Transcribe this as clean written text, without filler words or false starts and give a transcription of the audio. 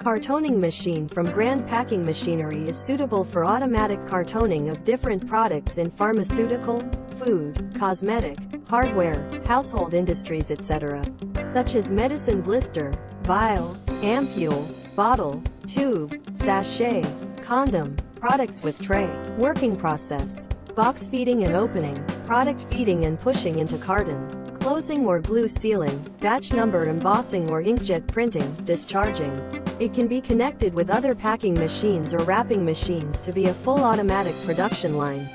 Cartoning machine from Grand Packing Machinery is suitable for automatic cartoning of different products in pharmaceutical, food, cosmetic, hardware, household industries etc., such as medicine blister, vial, ampoule, bottle, tube, sachet, condom, products with tray. Working process: box feeding and opening, product feeding and pushing into carton, closing or glue sealing, batch number embossing or inkjet printing, discharging. It can be connected with other packing machines or wrapping machines to be a full automatic production line.